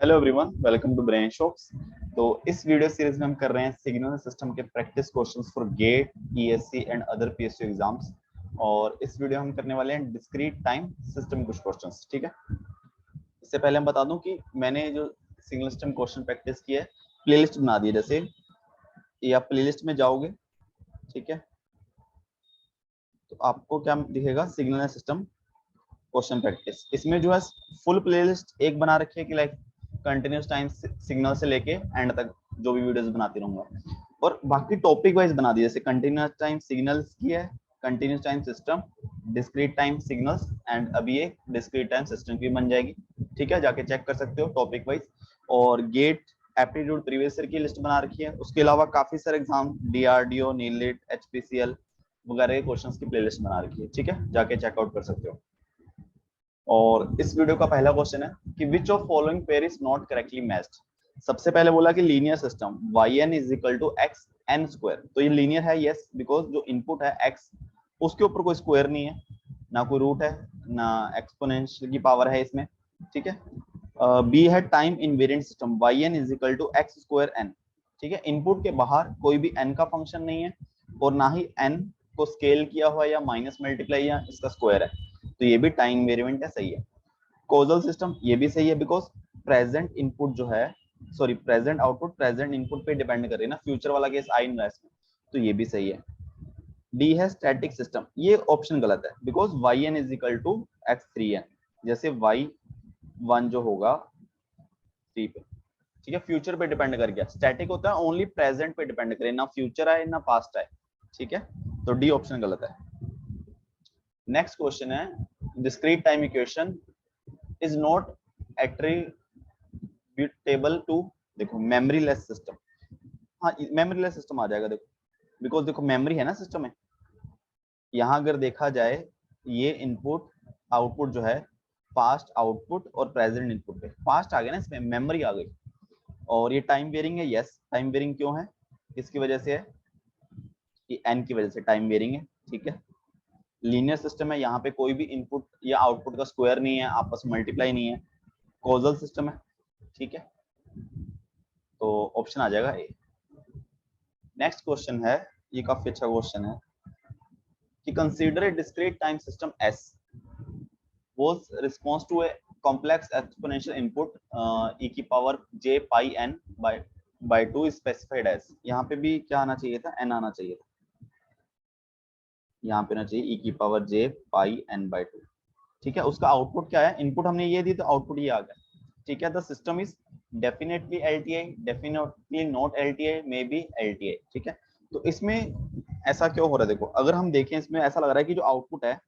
Hello everyone, welcome to brain shocks. तो इस video series में हम कर रहे हैं सिग्नल सिस्टम के practice questions for GATE, ESC and other PSU exams. और इस वीडियो हम करने वाले हैं डिस्क्रीट टाइम सिस्टम कुछ क्वेश्चंस। ठीक है, इससे पहले हम बता दूं कि मैंने जो सिग्नल सिस्टम क्वेश्चन प्रैक्टिस किया है, प्लेलिस्ट बना दी है। जैसे ये आप प्लेलिस्ट में जाओगे, ठीक है, तो आपको क्या दिखेगा, सिग्नल सिस्टम क्वेश्चन प्रैक्टिस। इसमें जो है फुल प्लेलिस्ट एक बना रखी है कि लाइक कंटिन्यूस टाइम सिग्नल से लेके एंड तक जो भी वीडियोस बनाती रहूंगा, और बाकी टॉपिक वाइज बना दी। जैसे कंटिन्यूस टाइम सिग्नल्स की है, continuous time system, discrete time signals, and अभी एक डिस्क्रीट टाइम सिस्टम की बन जाएगी। ठीक है, जाके चेक कर सकते हो टॉपिक वाइज। और गेट, एप्टीट्यूड, प्रीवियस ईयर की लिस्ट बना रखी है। उसके अलावा काफी सारे एग्जाम, डीआरडीओ, नीट, एचपीसीएल वगैरह के क्वेश्चंस की प्लेलिस्ट बना रखी है। ठीक है, जाके चेकआउट कर सकते हो। और इस वीडियो का पहला क्वेश्चन है कि which of following pair is not correctly matched. सबसे पहले बोला कि linear system yn is equal to X N square. तो ये लीनियर है, यस, बिकॉज जो इनपुट है x, उसके ऊपर कोई स्क्वायर नहीं है, ना कोई रूट है, ना एक्सपोनेंशियल की पावर है इसमें। ठीक है। बी है time invariant system, yn is equal to X square N. ठीक है, इनपुट के बाहर कोई भी n का फंक्शन नहीं है, और ना ही n को स्केल किया हुआ या माइनस मल्टीप्लाई या इसका स्क्वायर है, तो ये भी टाइम वेरिएंट है, सही है। कॉजल सिस्टम, ये भी सही है, बिकॉज प्रेजेंट इनपुट जो है, sorry present output present input पे डिपेंड कर रही है ना, फ्यूचर वाला केस आ नहीं रहा है इसमें, तो ये भी सही है। डी है स्टैटिक सिस्टम, ये ऑप्शन गलत है, because Y N is equal to X three N. जैसे वाई वन जो होगा थ्री पे, ठीक है, फ्यूचर पे डिपेंड कर गया। स्टैटिक होता है ओनली प्रेजेंट पे डिपेंड करे, ना फ्यूचर आए ना पास्ट आए। ठीक है, तो डी ऑप्शन गलत है। नेक्स्ट क्वेश्चन है, discrete time equation is not attributable to, देखो मेमोरी लेस सिस्टम। हाँ, मेमोरी लेस सिस्टम आ जाएगा, देखो, बिकॉज देखो मेमोरी है ना सिस्टम में। यहाँ अगर देखा जाए, ये इनपुट आउटपुट जो है, पास्ट आउटपुट और प्रेजेंट इनपुट पे पास्ट आ गया ना, इसमें मेमोरी आ गई। और ये टाइम वेरिंग है, यस, टाइम वेरिंग क्यों है, किसकी वजह से है, कि एन की वजह से टाइम वेरिंग है। ठीक है, लीनियर सिस्टम है, यहाँ पे कोई भी इनपुट या आउटपुट का स्क्वायर नहीं है, आपस में मल्टीप्लाई नहीं है। कॉजल सिस्टम है। ठीक है, तो ऑप्शन आ जाएगा ए। नेक्स्ट क्वेश्चन है, ये काफी अच्छा क्वेश्चन है कि consider a discrete time system S was response to a complex exponential input e की power j pi n by 2 specified as। यहाँ पे भी क्या आना चाहिए था, n आना चाहिए था, यहाँ पे ना चाहिए e की power j pi n by 2। ठीक है, उसका आउटपुट क्या है, इनपुट हमने ये दी तो आउटपुट ये आ गया। ठीक है, the system is definitely LTI, definitely not LTI, may be LTI. ठीक है, तो इसमें ऐसा क्यों हो रहा है, देखो अगर हम देखें, इसमें ऐसा लग रहा है कि जो आउटपुट है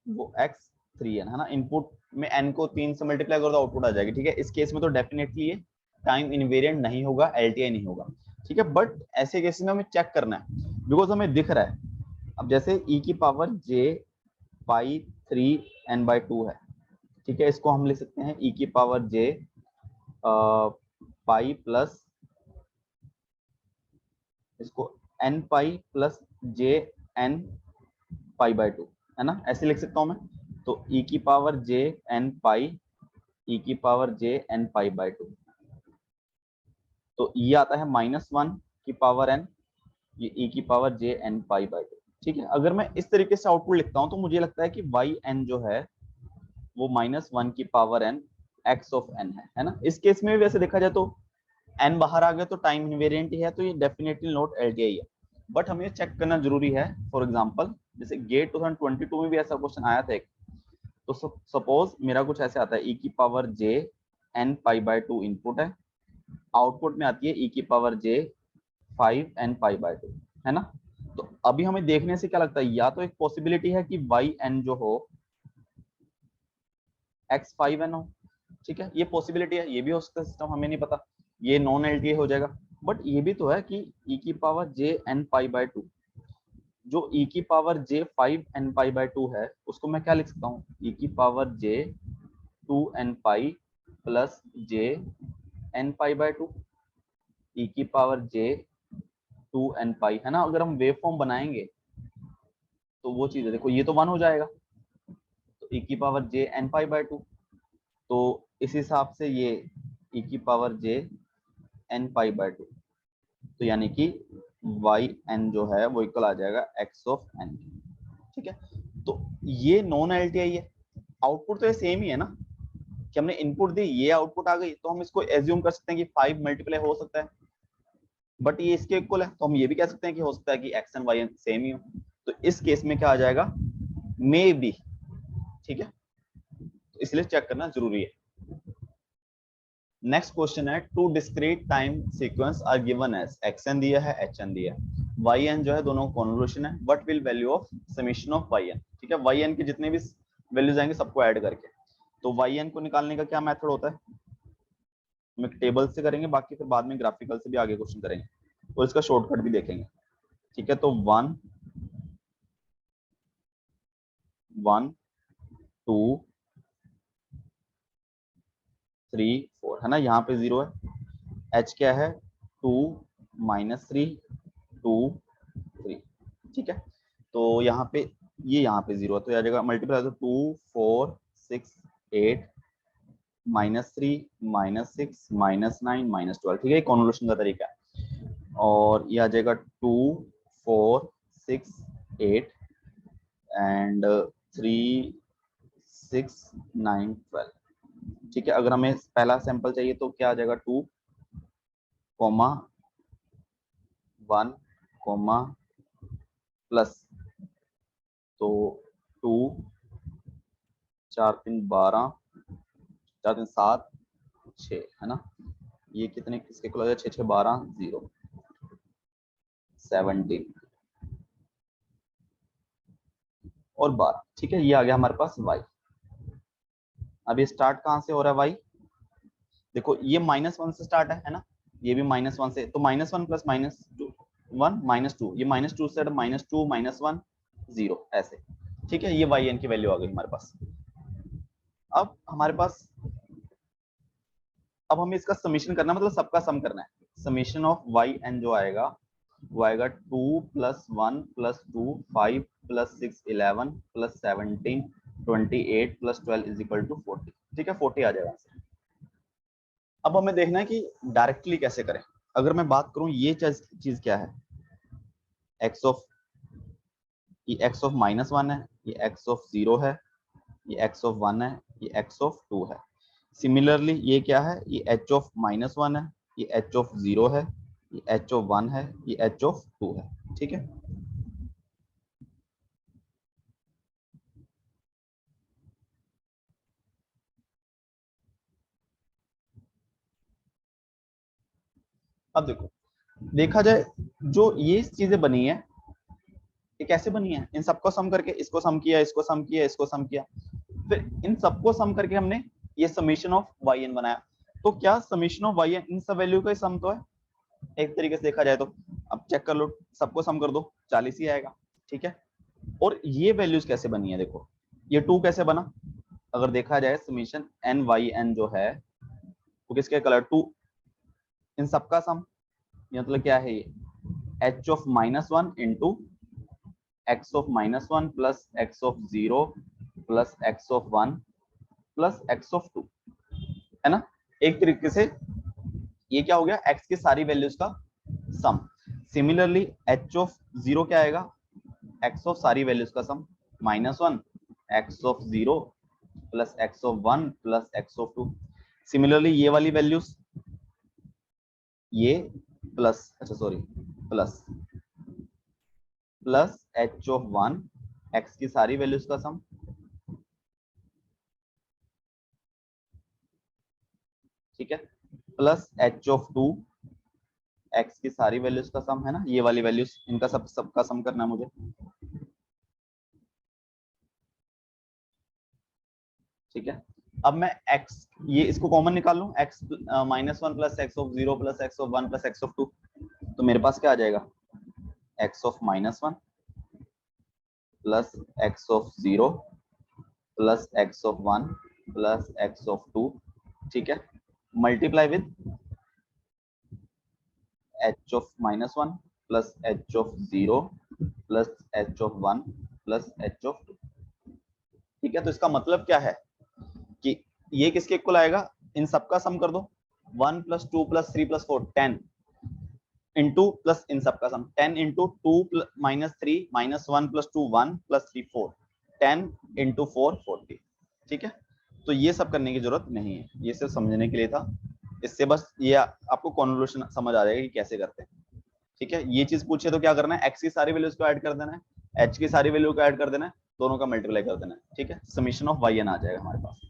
वो एक्स थ्री एन है ना, इनपुट में एन को 3 से मल्टीप्लाई करो तो आउटपुट आ जाएगी। ठीक है, इस केस में तो डेफिनेटली ये टाइम इनवेरिएंट नहीं होगा, एलटीआई नहीं होगा। ठीक है, बट ऐसे केसेस में हमें चेक करना है, बिकॉज हमें दिख रहा है। अब जैसे e की power j pi 3 n by 2 है। ठीक है, इसको हम लिख सकते हैं e की पावर j पाई प्लस, इसको n pi plus j n pi by 2 है ना, ऐसे लिख सकता हूं मैं। तो e की पावर j n पाई, e की power j n pi by 2, तो ये आता है -1 की पावर n, ये e की power j n pi by 2। ठीक है, अगर मैं इस तरीके से आउटपुट लिखता हूं तो मुझे लगता है कि y n जो है वो -1 की power n x of n है ना। इस केस में वैसे देखा जाए तो n बाहर आ गया तो टाइम इनवेरिएंट ही है, तो ये डेफिनेटली नॉट एलटीआई है। बट हमें चेक करना जरूरी है। फॉर एग्जांपल जैसे गेट 2022 में भी ऐसा क्वेश्चन आया था एक, तो सपोज मेरा कुछ ऐसे आता है, e की power j n pi by 2 input है, आउटपुट में आती है e की power j 5 n pi by 2 है ना। तो अभी हमें देखने से क्या लगता है, या तो एक पॉसिबिलिटी है कि y n जो हो x 5 n हो। ठीक है, ये पॉसिबिलिटी है, ये भी हो सकता है सिस्टम, हमें नहीं पता, ये नॉन एलटीआई हो जाएगा। बट ये भी तो है कि e की power j n pi by 2, जो e की power j 5 n pi by 2 है, उसको मैं क्या लिख सकता हूँ, e की power j 2 n pi plus j n pi by 2, e की पावर j 2 n पाई है ना। अगर हम वेव फॉर्म बनाएंगे तो वो चीज है, देखो ये तो 1 हो जाएगा, तो e की power j n pi by 2, तो इस हिसाब से ये e की power j n pi by 2, तो यानी कि वाई एन जो है वो इक्वल आ जाएगा एक्स ऑफ एन। ठीक है, तो ये नॉन एलटीआई है, आउटपुट तो ये सेम ही है ना, कि हमने इनपुट दी ये आउटपुट आ गई, तो हम इसको एज्यूम कर सकते हैं कि 5 मल्टीप्लाई हो सकता है, बट ये इसके इक्वल है, तो हम ये भी कह सकते हैं कि हो सकता है कि एक्स एंड वाई एन सेम ही हो। तो इस केस में क्या आ जाएगा, मे बी। ठीक है, तो इसलिए चेक करना जरूरी है। नेक्स्ट क्वेश्चन है, two discrete time sequence are given as xn दिया है, hn दिया है, yn जो है दोनों कॉन्वोल्यूशन है, what will value of summation of yn। ठीक है, yn के जितने भी वैल्यूज आएंगे सबको ऐड करके, तो yn को निकालने का क्या मेथड होता है, हम एक टेबल से करेंगे, बाकी फिर बाद में ग्राफिकल से भी आगे क्वेश्चन करेंगे और इसका शॉर्टकट भी देखेंगे। ठीक है, तो 1 1 2 3 4 है ना, यहाँ पे 0 है, h क्या है 2 -3 2 3। ठीक है, तो यहाँ पे ये यहाँ पे 0 है, तो आ जाएगा मल्टीप्लाई, तो 2 4 6 8 -3 -6 -9 -12। ठीक है, कॉन्वोल्यूशन का तरीका है, और ये आ जाएगा 2 4 6 8 एंड 3 6 9 12। ठीक है, अगर हमें पहला सैंपल चाहिए तो क्या आ जाएगा 2 1 प्लस, तो 2 4 3 12 4 3 7 6 है ना, ये कितने किसके इक्वल आ जाएगा, 6 6 12 0 17 और 12। ठीक है, ये आ गया हमारे पास y। अब ये स्टार्ट कहाँ से हो रहा है y, देखो ये -1 से स्टार्ट है ना, ये भी -1 से, तो -1 प्लस -2 1 -2, ये -2 से -2 -1 0 ऐसे। ठीक है, ये yn की वैल्यू आ गई हमारे पास। अब हमारे पास, अब हमें इसका समीशन करना है, मतलब सबका सम करना है। समीशन ऑफ yn जो आएगा वो आएगा 2 + 1 + 2 5 + 6 11 + 17 28 + 12 = 40। ठीक है, 40 आ जाएगा आंसर। अब हमें देखना है कि डायरेक्टली कैसे करें। अगर मैं बात करूं, ये चीज क्या है, x ऑफ, ये x ऑफ -1 है, ये x ऑफ 0 है, ये x ऑफ 1 है, ये x ऑफ 2 है। सिमिलरली ये क्या है, ये h ऑफ -1 है, ये h ऑफ 0 है, ये h ऑफ 1 है, ये h ऑफ 2 है। ठीक है, अब देखो, देखा जाए जो ये चीजें बनी है, ये कैसे बनी है, इन सबको सम करके, इसको सम किया, इसको सम किया, इसको सम किया, फिर इन सबको सम करके हमने ये समीशन ऑफ yn बनाया। तो क्या समीशन ऑफ yn इन सब वैल्यू का सम तो है एक तरीके से देखा जाए तो। अब चेक कर लो, सबको सम कर दो, 40 ही आएगा। ठीक है, और ये वैल्यूज कैसे बनी है, देखो ये 2 कैसे बना, अगर देखा जाए समीशन ny जो है वो किसके कलर 2, इन सबका सम, मतलब क्या है, ये h of -1 into x of -1 plus x of 0 plus x of 1 plus x of 2 है ना। एक तरीके से ये क्या हो गया, x की सारी वैल्यूज का सम। सिमिलरली h ऑफ 0 क्या आएगा, x ऑफ सारी वैल्यूज का सम, -1 x of 0 plus x of 1 plus x of 2। Similarly ये वाली वैल्यूज, ये प्लस, अच्छा sorry, plus plus h of 1 x की सारी वैल्यूज का सम, ठीक है, प्लस h ऑफ 2 x की सारी वैल्यूज का सम है ना, ये वाली वैल्यूज, इनका सबका सम करना है मुझे। ठीक है, अब मैं x, ये इसको कॉमन निकाल लूं, x -1 plus x of 0 plus x of 1 plus x of 2, तो मेरे पास क्या आ जाएगा, x of -1 plus x of 0 plus x of 1 plus x of 2। ठीक है, multiply with h of -1 plus h of 0 plus h of 1 plus h of 2। ठीक है, तो इसका मतलब क्या है कि ये किसके इक्वल आएगा, इन सबका सम कर दो, 1 + 2 + 3 + 4 10 इंटू प्लस इन सबका सम 10 इंटू 2 - 3 -1 + 2 1 + 3 4 10 इंटू 4 40। ठीक है, तो ये सब करने की जरूरत नहीं है, ये सिर्फ समझने के लिए था। इससे बस ये आपको कॉन्वोल्यूशन समझ आ जाएगा कि कैसे करते हैं। ठीक है, ये चीज पूछे तो क्या करना है, x की सारी वैल्यूज को ऐड कर देना है, h की सारी वैल्यू को ऐड कर देना है, दोनों का मल्टीप्लाई कर देना है। ठीक है, समीशन ऑफ y n आ जाएगा हमारे पास।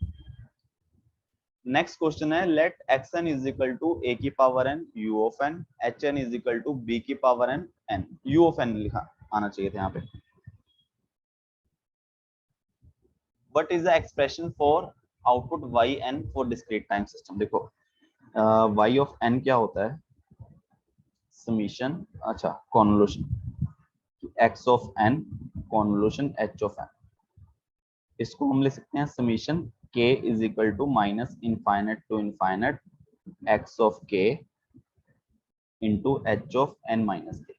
नेक्स्ट क्वेश्चन है, let xn is equal to a की power n u of n, hn is equal to b की power n n, u of n लिखा आना चाहिए था यहाँ पे। What is the expression for output yn for discrete time system. देखो y of n क्या होता है, समीशन, अच्छा convolution x of n convolution h of n, इसको हम ले सकते हैं summation k is equal to minus infinite to infinite x of k into h of n minus k।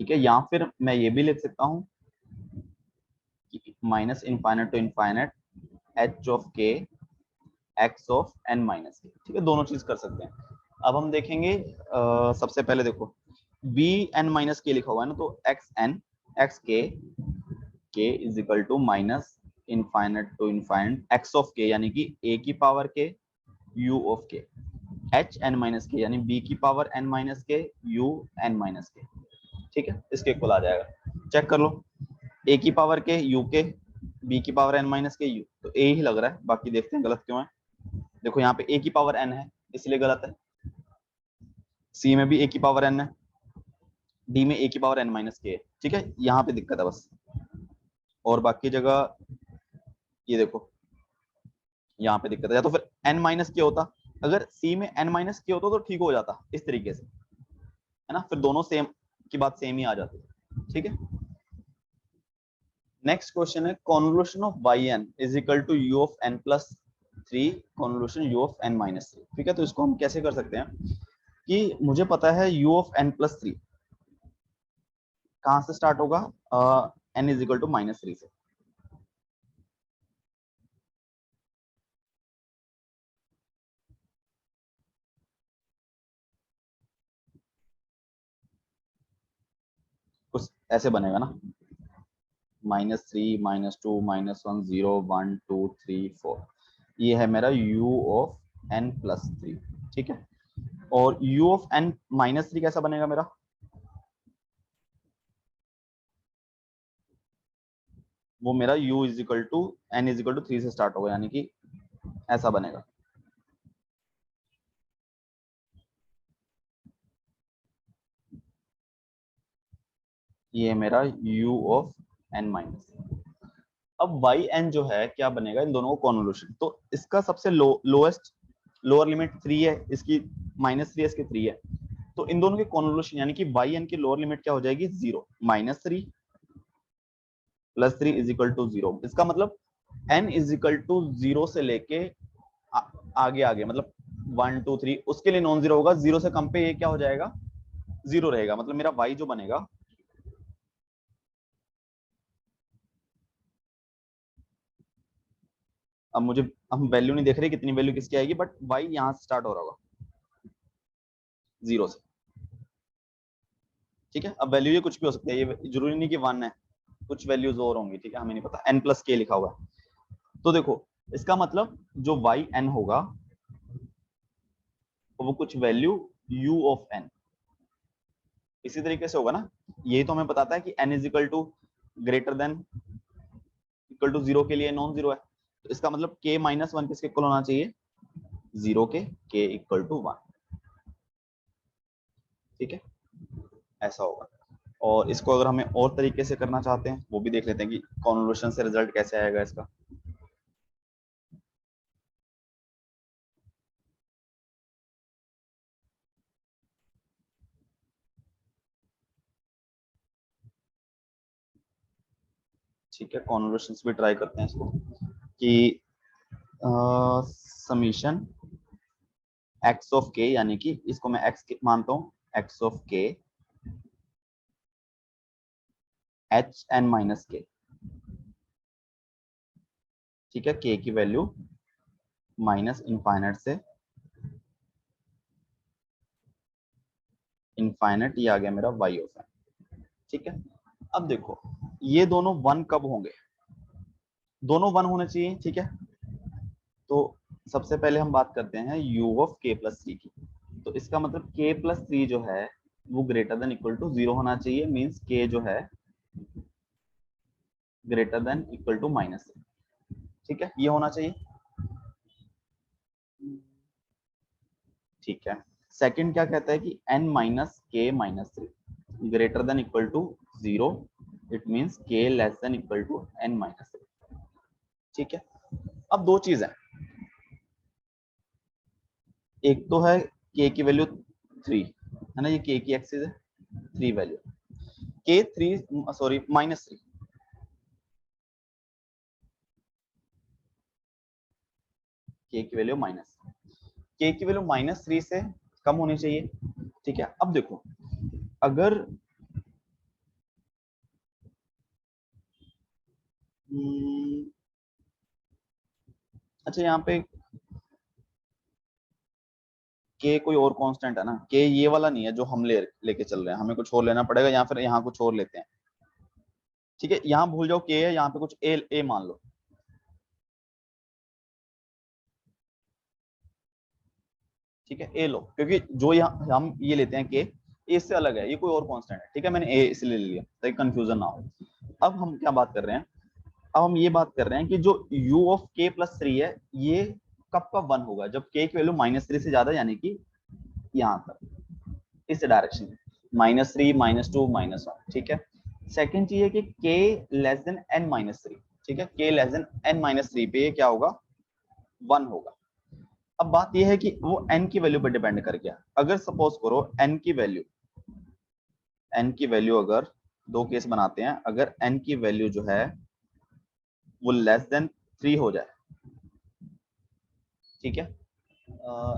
ठीक है, या फिर मैं ये भी लिख सकता हूँ minus infinite to infinite h of k x of n minus k। ठीक है, दोनों चीज कर सकते हैं। अब हम देखेंगे सबसे पहले देखो b n माइनस k लिखा हुआ है ना, तो x n x k k is equal to minus infinite to infinite x of k यानी कि a की power k u of k h n minus k यानी b की power n minus k u n minus k। ठीक है, इसके equal आ जाएगा, चेक कर लो, a की power k u k, b की power n minus k u, तो a ही लग रहा है, बाकी देखते हैं गलत क्यों है। देखो यहाँ पे a की पावर n है इसलिए गलत है, c में भी a की पावर n है, d में a की पावर n माइनस k है। ठीक है, यहाँ पे दिक्कत है बस, और बाकी जगह ये देखो यहाँ पे दिक्कत है, या तो फिर n माइनस k होता, अगर c में n माइनस k होता तो ठीक हो जाता इस तरीके से, है ना, फिर दोनों सेम की बात सेम ही आ जाती। ठीक है, नेक्स्ट क्वेश्चन है, convolution of yn is equal to u of n plus 3 convolution u of n minus 3। ठीक है, तो इसको हम कैसे कर सकते हैं कि मुझे पता है u ऑफ n प्लस 3 कहां से स्टार्ट होगा, n इज इक्वल टू -3 से। कुछ ऐसे बनेगा ना, -3 -2 -1 0 1 2 3 4, ये है मेरा u ऑफ n प्लस 3। ठीक है, और u ऑफ n माइनस 3 कैसा बनेगा मेरा, वो मेरा u is equal to n is equal to 3 से स्टार्ट होगा, यानी कि ऐसा बनेगा। ये मेरा u ऑफ n माइनस, अब वाई एन जो है क्या बनेगा, इन दोनों को कॉन्वोल्यूशन, तो इसका सबसे लोएस्ट लोअर लिमिट 3 है, इसकी -3 है, इसकी 3 है, तो इन दोनों के कॉन्वोल्यूशन यानी कि वाई एन की लोअर लिमिट क्या हो जाएगी, 0 -3 + 3 इज इक्वल टू 0। इसका मतलब n इज इक्वल टू 0 से लेके आगे आगे, मतलब 1 2 3 उसके लिए नॉन जीरो होगा, 0 से कम पे ये क्या हो जाएगा, 0 रहेगा, मतलब मेरा y जो बनेगा, अब मुझे, हम वैल्यू नहीं देख रहे कितनी वैल्यू किसकी आएगी, बट y यहाँ से स्टार्ट हो रहा होगा 0 से। ठीक है, अब वैल्यू ये कुछ भी हो सकती है, ये जरूरी नहीं कि 1 है, कुछ वैल्यूज और होंगी। ठीक है, हमें नहीं पता, n प्लस k लिखा हुआ है, तो देखो इसका मतलब जो y n होगा वो कुछ वैल्यू u ऑफ n इसी तरीके से होगा ना, यही तो हमें बताता है कि n is equal to greater than equal to 0 के लिए नॉन जीरो है, तो इसका मतलब k माइनस 1 किसके इक्वल होना चाहिए, 0 के, k इक्वल टू 1। ठीक है, ऐसा होगा। और इसको अगर हमें और तरीके से करना चाहते हैं वो भी देख लेते हैं कि कॉन्वोल्यूशन से रिजल्ट कैसे आएगा इसका। ठीक है, कॉन्वोल्यूशन भी ट्राई करते हैं इसको, कि समीशन x ऑफ k, यानी कि इसको मैं x मानता हूँ, x of k h n minus k। ठीक है, k की वैल्यू माइनस इनफाइनाइट से इनफाइनाइट, ये आ गया मेरा y ऑफ n। ठीक है, अब देखो ये दोनों वन कब होंगे, दोनों वन होने चाहिए। ठीक है, तो सबसे पहले हम बात करते हैं u ऑफ k प्लस 3 की। तो इसका मतलब k प्लस 3 जो है वो ग्रेटर देन इक्वल टू 0 होना चाहिए, मींस k जो है greater than equal to minus. ठीक है, ये होना चाहिए। ठीक है, सेकंड क्या कहता है कि n माइनस के minus 3 greater than equal to 0, it means k less than equal to n minus 3। ठीक है, अब दो चीज है, एक तो है k की वैल्यू 3 है ना, ये k की एक्सिस है, 3 value, k 3 sorry minus 3, k की वैल्यू माइनस, k की वैल्यू माइनस 3 से कम होनी चाहिए। ठीक है, अब देखो अगर अच्छा यहाँ पे के कोई और कांस्टेंट है ना, के ये वाला नहीं है जो हम लेके चल रहे हैं, हमें कुछ और लेना पड़ेगा या फिर यहाँ कुछ और लेते हैं। ठीक है, यहाँ भूल जाओ के है, यहाँ पे कुछ ए मान लो। ठीक है, ए लो, क्योंकि जो यहाँ हम ये लेते हैं के, इससे अलग है, ये कोई और कांस्टेंट है। ठीक है, मैंने ए इसलिए ले लिया ताकि कंफ्यूजन ना हो। अब हम क्या बात कर रहे हैं, अब हम ये बात कर रहे हैं कि जो u ऑफ k प्लस 3 है, ये कब कब वन होगा, जब k की वैल्यू माइनस 3 से ज्यादा, यानी कि यहाँ तक इस डायरेक्शन में, माइनस 3 माइनस 2 माइनस 1। ठीक है, सेकेंड चीज है कि k less then n minus 3। ठीक है, k less then n minus 3 पे ये क्या होगा, वन होगा। अब बात यह है कि वो n की वैल्यू पर डिपेंड कर गया। अगर सपोज करो n की वैल्यू अगर दो केस बनाते हैं, अगर n की वैल्यू जो है वो लेस देन 3 हो जाए, ठीक है,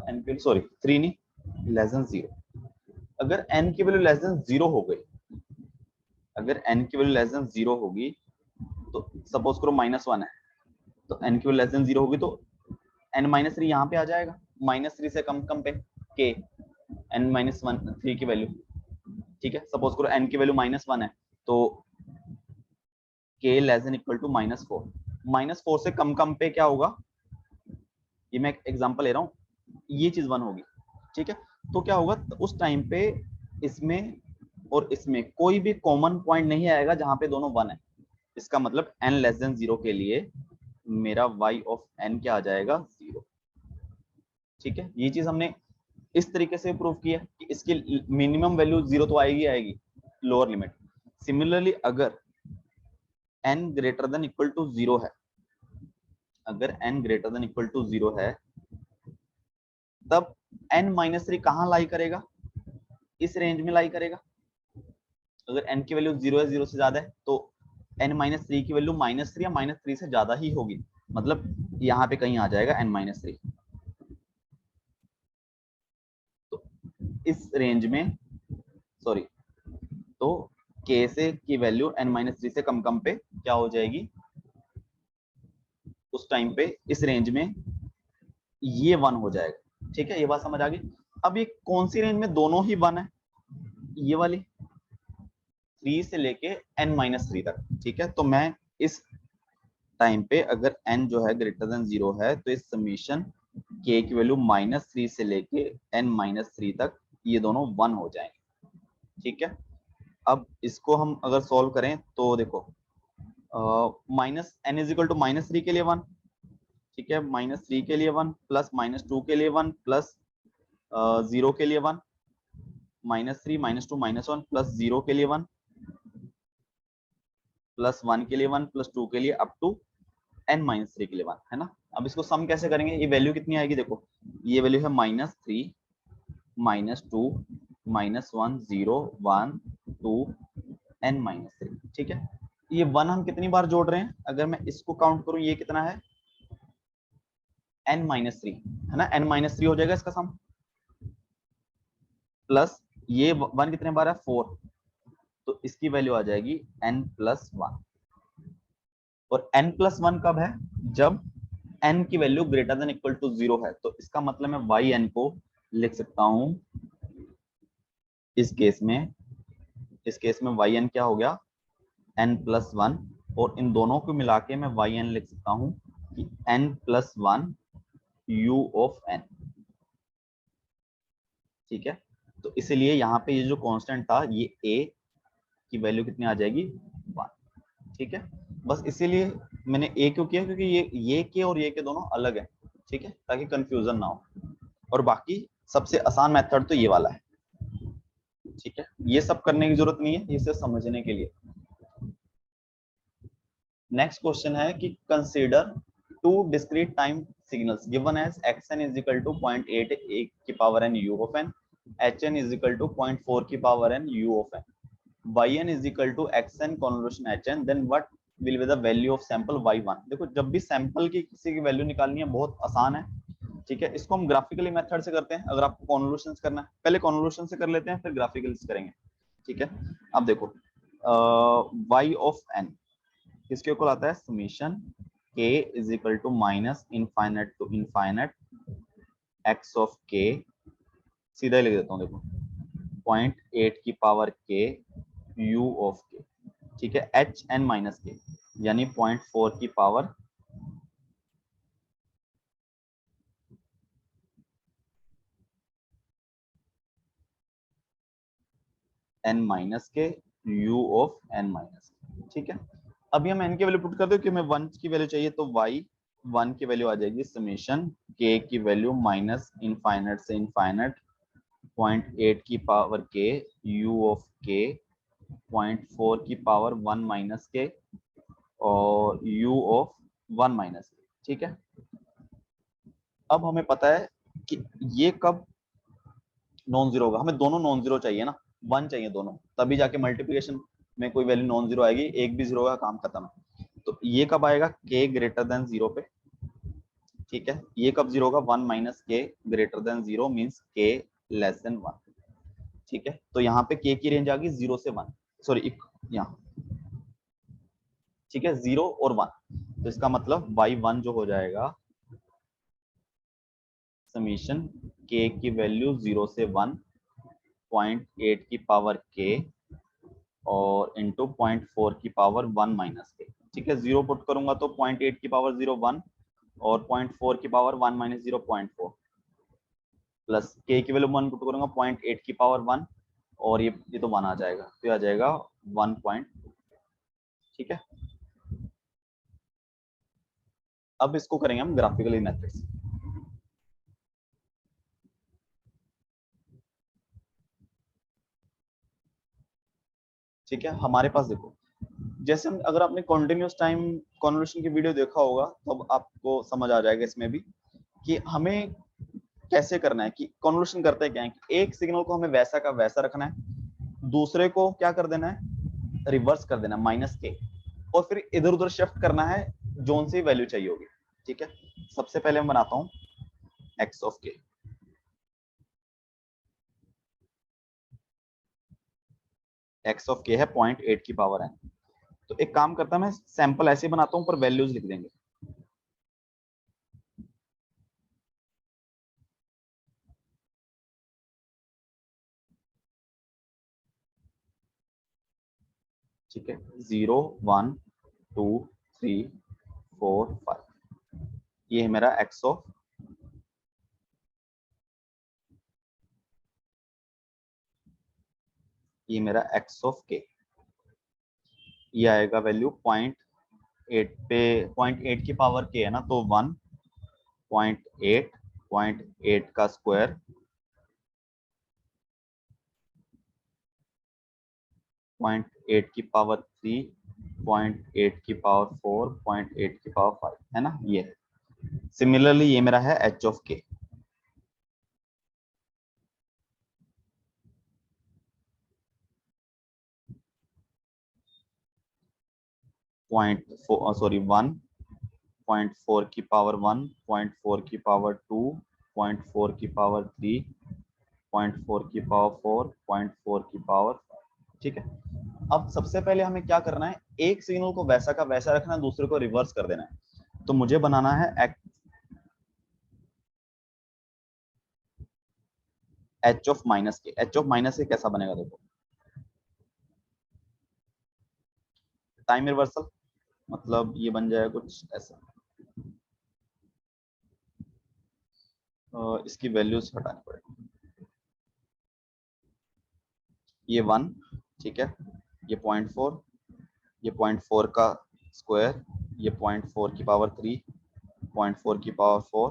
n की सॉरी 3 नहीं, लेस देन 0, अगर n की वैल्यू लेस देन 0 हो गई, अगर n की वैल्यू लेस देन 0 होगी, तो सपोज करो माइनस 1 है, तो n की वैल्यू लेस देन 0 होगी तो n माइनस 3 यहाँ पे आ जाएगा, माइनस 3 से कम कम पे k n माइनस 1 3 की वैल्यू। ठीक है, सपोज करो n की वैल्यू माइनस 1 है, तो k less than equal to minus 4, minus 4 से कम कम पे क्या होगा, ये मैं एग्जांपल ले रहा हूँ, ये चीज 1 होगी। ठीक है, तो क्या होगा, तो उस टाइम पे इसमें और इसमें कोई भी कॉमन पॉइंट नहीं आएगा जहां पे दोनों 1 है। इसका मतलब n लेस देन 0 के लिए मेरा y ऑफ n क्या आ जाएगा, 0। ठीक है, ये चीज हमने इस तरीके से प्रूव किया कि इसकी मिनिमम वैल्यू 0 तो आएगी आएगी, लोअर लिमिट। सिमिलरली अगर n greater than equal to 0 है, अगर n greater than equal to 0 है, तब n माइनस 3 कहां लाई करेगा, इस रेंज में लाई करेगा। अगर n की वैल्यू 0 है, 0 से ज्यादा है, तो n माइनस 3 की वैल्यू माइनस 3 या माइनस 3 से ज्यादा ही होगी, मतलब यहाँ पे कहीं आ जाएगा n माइनस 3। तो इस रेंज में सॉरी, तो k से की वैल्यू n माइनस 3 से कम कम पे क्या हो जाएगी, उस टाइम पे इस रेंज में ये 1 हो जाएगा। ठीक है, ये बात समझ आ गई। अब ये कौन सी रेंज में दोनों ही 1 है, ये वाली 3 से लेके n माइनस 3 तक। ठीक है, तो मैं इस टाइम पे अगर n जो है ग्रेटर देन 0 है, तो इस समीशन k की वैल्यू माइनस 3 से लेके n माइनस 3 तक ये दोनों 1 हो जाएंगे। ठीक है, अब इसको हम अगर सॉल्व करें तो देखो minus n is equal to minus 3 के लिए 1, ठीक है, माइनस 3 के लिए 1 प्लस माइनस 2 के लिए 1 प्लस 0 के लिए 1, माइनस 3 माइनस 2 माइनस 1 प्लस 0 के लिए 1 प्लस 1 के लिए 1 प्लस 2 के लिए अप टू n माइनस 3 के लिए 1, है ना। अब इसको सम कैसे करेंगे, ये वैल्यू कितनी आएगी, देखो ये वैल्यू है minus 3 minus 2 minus 1 0 1 2 n minus 3। ठीक है, ये 1 हम कितनी बार जोड़ रहे हैं, अगर मैं इसको काउंट करूं, ये कितना है n माइनस 3, है ना, n माइनस 3 हो जाएगा इसका सम, प्लस ये 1 कितने बार है 4, तो इसकी वैल्यू आ जाएगी n प्लस 1। और n प्लस 1 कब है, जब n की value greater than equal to 0 है, तो इसका मतलब मैं वाई एन को लिख सकता हूं इस केस में वाई एन क्या हो गया n+1, और इन दोनों को मिला के मैं वाई एन लिख सकता हूं कि n+1 u ऑफ n। ठीक है, तो इसीलिए यहाँ पे ये जो कांस्टेंट था ये a की वैल्यू कितनी आ जाएगी 1। ठीक है, बस इसीलिए मैंने a क्यों किया, क्योंकि ये के और ये के दोनों अलग है। ठीक है, ताकि कंफ्यूजन ना हो, और बाकी सबसे आसान मेथड तो ये वाला है। ठीक है, ये सब करने की जरूरत नहीं है, ये सिर्फ समझने के लिए। नेक्स्ट क्वेश्चन है कि consider two discrete time signals given as xn is equal to 0.8 a की power n u of n, hn is equal to 0.4 की power n u of n, yn is equal to xn convolution hn, then what will be the value of sample y1। देखो, जब भी sample की किसी की value निकालनी है बहुत आसान है। ठीक है, इसको हम ग्राफिकली मेथड से करते हैं। अगर आपको कॉन्वोल्यूशन करना है, पहले कॉन्वोल्यूशन से कर लेते हैं, फिर ग्राफिकली से करेंगे। ठीक है, अब देखो y ऑफ n किसके इक्वल आता है, summation k is equal to minus infinite to infinite x of k, सीधा ही लिख देता हूँ, देखो 0.8 की power k u of k। ठीक है, h n माइनस k यानी 0.4 की पावर n माइनस के u ऑफ n माइनस। ठीक है, अभी हम n की वैल्यू पुट कर दो कि हमें 1 की वैल्यू चाहिए, तो y1 की वैल्यू आ जाएगी समीशन k की वैल्यू माइनस इनफाइनाइट से इनफाइनाइट 0.8 की power k u of k 0.4 की पावर 1 माइनस के और u ऑफ 1 माइनस के। ठीक है, अब हमें पता है कि ये कब नॉन जीरो होगा, हमें दोनों नॉन जीरो चाहिए ना, 1 चाहिए दोनों, तभी जाके मल्टीप्लिकेशन में कोई वैल्यू नॉन जीरो आएगी, एक भी जीरो होगा काम खत्म है। तो ये कब आएगा, k ग्रेटर देन 0 पे। ठीक है, ये कब जीरो होगा, 1 माइनस के greater than 0 means k less then 1। ठीक है, तो यहाँ पे k की रेंज आ गई 0 से 1, सॉरी यहाँ। ठीक है, 0 और 1, तो इसका मतलब y1 जो हो जाएगा समीशन k की वैल्यू 0 से 1 0.8 की पावर k और इंटू 0.4 की पावर 1 माइनस के। ठीक है, 0 पुट करूंगा तो 0.8 की पावर 0 1 और 0.4 की पावर 1 माइनस 0.4 प्लस k की वैल्यू 1 पुट करूंगा 0.8 की पावर 1 और ये तो 1 आ जाएगा, तो आ जाएगा 1 पॉइंट। ठीक है, अब इसको करेंगे हम ग्राफिकली मेथड से। ठीक है, हमारे पास देखो, जैसे हम अगर आपने कॉन्टिन्यूस टाइम कन्वर्शन की वीडियो देखा होगा तो अब आपको समझ आ जाएगा इसमें भी कि हमें कैसे करना है, कि कन्वर्शन करते क्या है कि एक सिग्नल को हमें वैसा का वैसा रखना है, दूसरे को क्या कर देना है, रिवर्स कर देना माइनस के, और फिर इधर उधर शिफ्ट करना है जोन सी वैल्यू चाहिए होगी। ठीक है, सबसे पहले मैं बनाता हूं एक्स ऑफ के। एक्स ऑफ के है 0.8 की पावर है, तो एक काम करता मैं सैंपल ऐसे बनाता हूं पर वैल्यूज लिख देंगे। ठीक है, 0 1 2 3 4 5, ये है मेरा एक्स ऑफ, ये मेरा एक्स ऑफ के, ये आएगा वैल्यू 0.8 पे, 0.8 की पावर के है ना, तो 1 0.8 0.8 का स्क्वायर 0.8 की पावर 3 0.8 की पावर 4 0.8 की पावर 5 है ना, ये है। सिमिलरली ये मेरा है एच ऑफ के, पॉइंट सॉरी 1.4 की पावर 1 0.4 की पावर 2 0.4 की पावर 3 0.4 की पावर 4 0.4 की पावर 5। ठीक है, अब सबसे पहले हमें क्या करना है, एक सिग्नल को वैसा का वैसा रखना है, दूसरे को रिवर्स कर देना है। तो मुझे बनाना है एच ऑफ माइनस के, एच ऑफ माइनस के कैसा बनेगा देखो, टाइम रिवर्सल, मतलब ये बन जाएगा कुछ ऐसा। इसकी वैल्यूज हटानी पड़ेगी, ये 1, ठीक है, ये 0.4, ये 0.4 का स्क्वायर, ये 0.4 की पावर 3, 0.4 की पावर 4,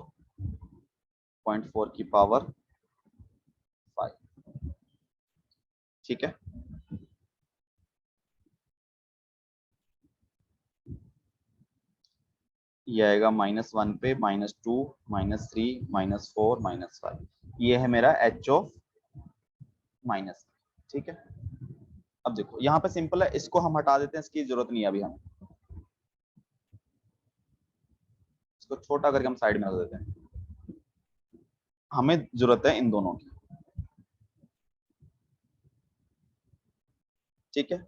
0.4 की पावर 5, ठीक है। ये आएगा -1 पे, -2, -3, -4, -5, ये है मेरा एच ऑफ माइनस, ठीक है। अब देखो यहाँ पे सिंपल है, इसको हम हटा देते हैं, इसकी जरूरत नहीं है अभी हमें, इसको छोटा करके हम साइड में रख देते हैं, हमें जरूरत है इन दोनों की, ठीक है।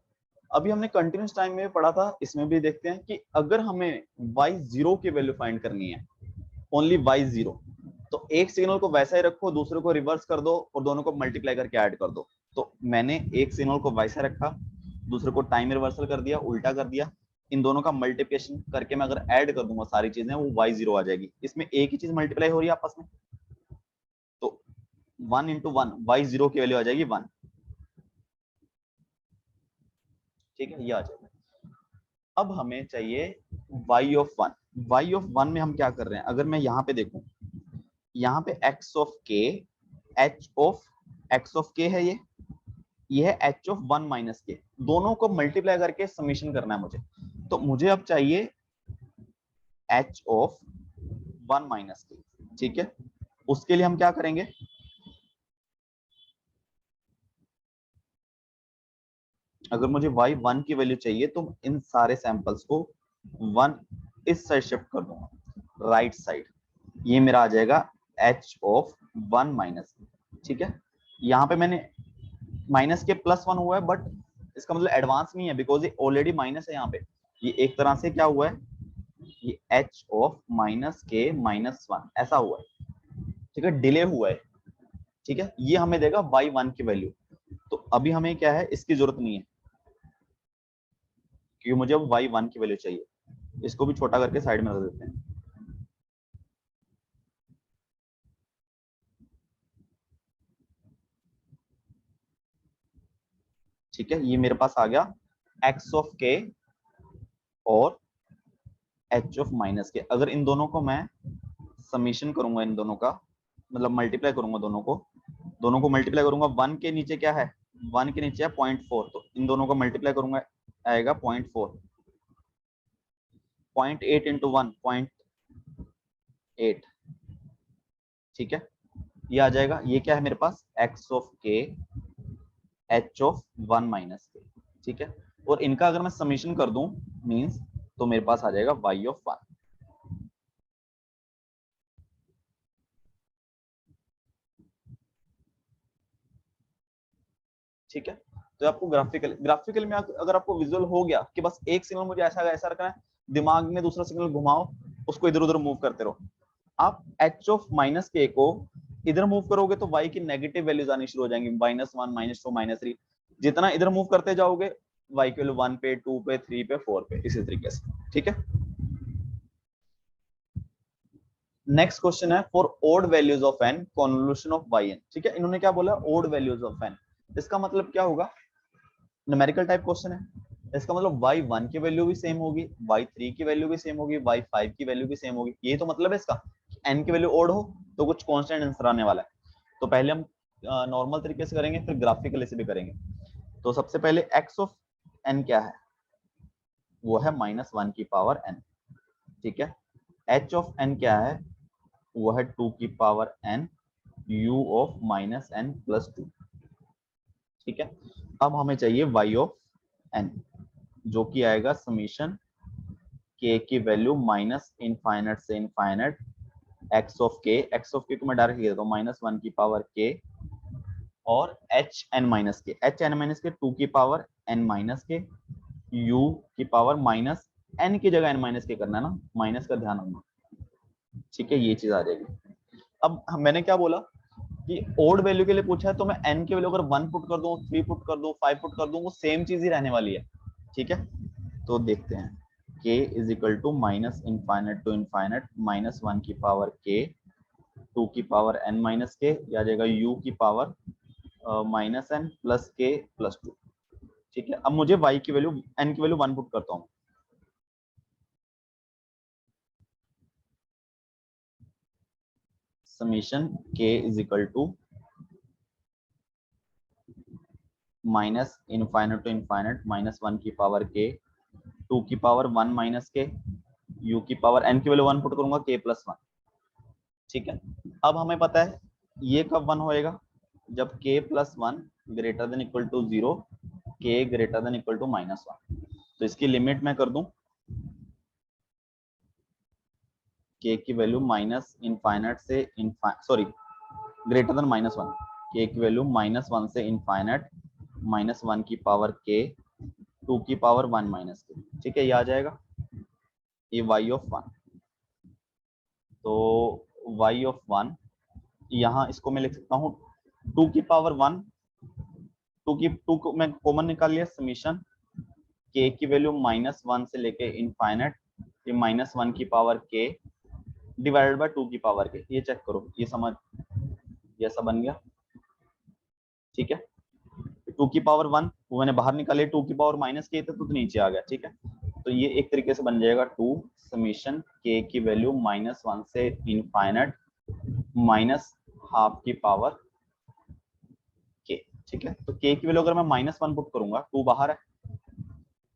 अभी हमने कंटिन्यूस टाइम में पढ़ा था, इसमें भी देखते हैं कि अगर हमें y0 की वैल्यू फाइंड करनी है, ओनली y0, तो एक सिग्नल को वैसा ही रखो, दूसरे को रिवर्स कर दो और दोनों को मल्टीप्लाई करके ऐड कर दो। तो मैंने एक सिग्नल को वैसा रखा, दूसरे को टाइम रिवर्सल कर दिया, उल्टा कर दिया, इन दोनों का मल्टीप्लिकेशन करके मैं अगर ऐड कर दूंगा सारी चीजें, वो y0 आ जाएगी। इसमें एक ही चीज मल्टीप्लाई हो रही है आपस में, तो 1 इंटू 1, y0 की वैल्यू आ जाएगी 1, ठीक है, ये आ जाएगा। अब हमें चाहिए y ऑफ 1, y ऑफ 1 में हम क्या कर रहे हैं, अगर मैं यहाँ पे देखूं, यहाँ पे x of k, h of x of k है, ये है h ऑफ 1 माइनस के, दोनों को मल्टीप्लाई करके समीशन करना है मुझे। तो मुझे अब चाहिए h ऑफ 1 माइनस के, ठीक है। उसके लिए हम क्या करेंगे, अगर मुझे y1 की वैल्यू चाहिए तो इन सारे सैंपल्स को 1 इस साइड शिफ्ट कर दूंगा, राइट साइड, ये मेरा आ जाएगा h ऑफ 1 माइनस, ठीक है। यहाँ पे मैंने माइनस के +1 हुआ है, बट इसका मतलब एडवांस नहीं है, बिकॉज ये ऑलरेडी माइनस है यहाँ पे, ये एक तरह से क्या हुआ है, ये h ऑफ माइनस के -1 ऐसा हुआ है, ठीक है, डिले हुआ है, ठीक है। ये हमें देगा y1 की वैल्यू। तो अभी हमें क्या है, इसकी जरूरत नहीं है, क्योंकि मुझे अब y1 की वैल्यू चाहिए, इसको भी छोटा करके साइड में रख देते हैं, ठीक है। ये मेरे पास आ गया x ऑफ k और h ऑफ माइनस के। अगर इन दोनों को मैं समीशन करूंगा, इन दोनों का मतलब मल्टीप्लाई करूंगा, दोनों को मल्टीप्लाई करूंगा, 1 के नीचे क्या है, 1 के नीचे है 0.4, तो इन दोनों को मल्टीप्लाई करूंगा, आएगा 0.4, 0.8 इंटू 1, 0.8, ठीक है, ये आ जाएगा। ये क्या है मेरे पास, x of k, h of 1 minus के, ठीक है। और इनका अगर मैं समीशन कर दूं मींस, तो मेरे पास आ जाएगा y ऑफ 1, ठीक है। तो आपको ग्राफिकल में अगर आपको विजुअल हो गया कि बस एक सिग्नल मुझे ऐसा ऐसा रखना है, दिमाग में दूसरा सिग्नल घुमाओ, उसको इधर उधर मूव करते रहो। आप h ऑफ माइनस के को इधर मूव करोगे तो y की नेगेटिव वैल्यूज आनी शुरू हो जाएंगी, -1, -2, -3, जितना इधर मूव करते जाओगे y की वैल्यू 1 पे, 2 पे, 3 पे, 4 पे, इसी तरीके से, ठीक है। नेक्स्ट क्वेश्चन है, for odd values of n convolution of yn, ठीक है। इन्होंने क्या बोला, ओड वैल्यूज ऑफ n, इसका मतलब क्या होगा, न्यूमेरिकल टाइप क्वेश्चन है, इसका मतलब y1 की वैल्यू भी सेम होगी, y3 की वैल्यू भी सेम होगी, y5 की वैल्यू भी सेम होगी, ये तो मतलब है इसका, n की वैल्यू ओड हो तो कुछ कांस्टेंट आंसर आने वाला है। तो पहले हम नॉर्मल तरीके से करेंगे, फिर ग्राफिकली से भी करेंगे। तो सबसे पहले x ऑफ n क्या है, वो है -1 की पावर n, ठीक है। h ऑफ n क्या है, वो है 2 की power n, u of -n+2, ठीक है। अब हमें चाहिए y ऑफ n, जो कि आएगा समीशन k की वैल्यू माइनस इनफाइनाइट से इनफाइनाइट x ऑफ k को मैं डायरेक्ट लिख देता हूँ, -1 की पावर k और h n माइनस के 2 की पावर n माइनस के, u की पावर माइनस n की जगह n माइनस के करना है ना, माइनस का ध्यान रखना, ठीक है, ये चीज आ जाएगी। अब मैंने क्या बोला, कि ओड वैल्यू के लिए पूछा है तो मैं n की वैल्यू अगर 1 पुट कर दूं, 3 पुट कर दूं, 5 पुट कर दूं, वो सेम चीज ही रहने वाली है। ठीक है, तो देखते हैं k is equal to minus infinite to infinite minus 1 की पावर k 2 की पावर n माइनस k, या जाएगा u की power minus n plus k plus 2। ठीक है, अब मुझे y की वैल्यू n की वैल्यू 1 पुट करता हूँ। Summation k is equal to minus infinite to infinite minus 1 की पावर k 2 की पावर 1 माइनस k u की पावर n की वैल्यू 1 पुट करूंगा k प्लस 1। ठीक है, अब हमें पता है ये कब 1 होएगा, जब k plus 1 greater than equal to 0, k greater than equal to minus 1। तो इसकी लिमिट मैं कर दूं k की वैल्यू माइनस इनफाइनाइट से sorry greater than minus 1, k की वैल्यू माइनस 1 से इनफाइनाइट माइनस 1 की पावर k 2 की पावर 1 माइनस k। ठीक है, ये आ जाएगा ये y ऑफ 1। तो y ऑफ 1 यहाँ इसको मैं लिख सकता हूँ 2 की पावर 1, 2 को मैं कॉमन निकाल लिया, समीशन k की वैल्यू माइनस 1 से लेके इनफाइनाइट ये माइनस 1 की पावर k डिवाइडेड बाय 2 की पावर k। ये चेक करो, ये समझ ये ऐसा बन गया। ठीक है, 2 की पावर 1 वो मैंने बाहर निकाले, 2 की पावर माइनस k था तो नीचे आ गया। ठीक है, तो ये एक तरीके से बन जाएगा 2 समीशन k की वैल्यू माइनस 1 से इनफाइनाइट माइनस हाफ की पावर k। ठीक है, तो k की वैल्यू अगर मैं माइनस 1 पुट करूंगा, 2 बाहर है,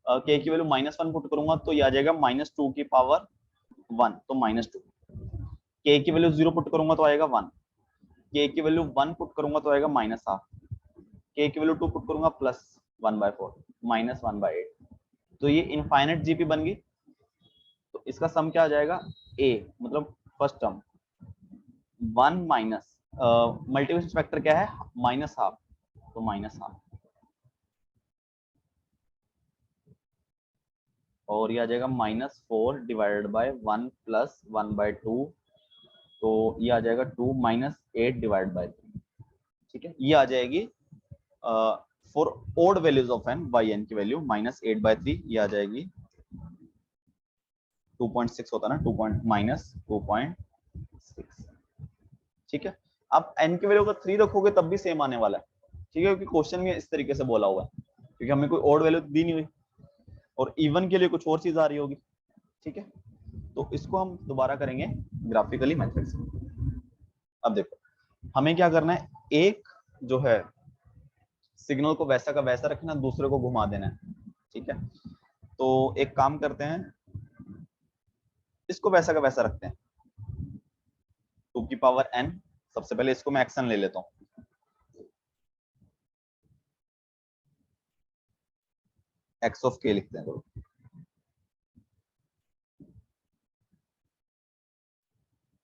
k की वैल्यू माइनस 1 पुट करूंगा तो ये आ जाएगा माइनस 2 की पावर 1, तो माइनस 2। k की वैल्यू 0 पुट करूंगा तो आएगा 1, k की वैल्यू 1 पुट करूंगा तो आएगा माइनस हाफ, k की वैल्यू 2 पुट करूंगा प्लस 1/4 माइनस 1/8। तो ये इनफाइनाइट जीपी बन गई। तो इसका सम क्या आ जाएगा, a मतलब first term 1 minus multiplication factor क्या है माइनस हाफ, तो माइनस हाफ, और ये आ जाएगा -4 डिवाइडेड बाय 1 प्लस 1/2, तो ये आ जाएगा 2 माइनस 8 डिवाइड बाय 3। ठीक है, ये आ जाएगी for odd values of n by n की वैल्यू -8/3, ये आ जाएगी 2.6 होता ना, 2 माइनस 2.6। ठीक है, आप n की वैल्यू अगर 3 रखोगे तब भी सेम आने वाला है। ठीक है, क्योंकि क्वेश्चन में इस तरीके से बोला हुआ है, क्योंकि हमें कोई ओड वैल्यू दी नहीं हुई और इवन के लिए कुछ और चीज आ रही होगी। ठीक है, तो इसको हम दोबारा करेंगे ग्राफिकली मेथड से। अब देखो हमें क्या करना है, एक जो है सिग्नल को वैसा का वैसा रखना, दूसरे को घुमा देना है। ठीक है, तो एक काम करते हैं, इसको वैसा का वैसा रखते हैं 2 की पावर n। सबसे पहले इसको मैं एक्शन ले लेता हूँ, x ऑफ k लिखते हैं तो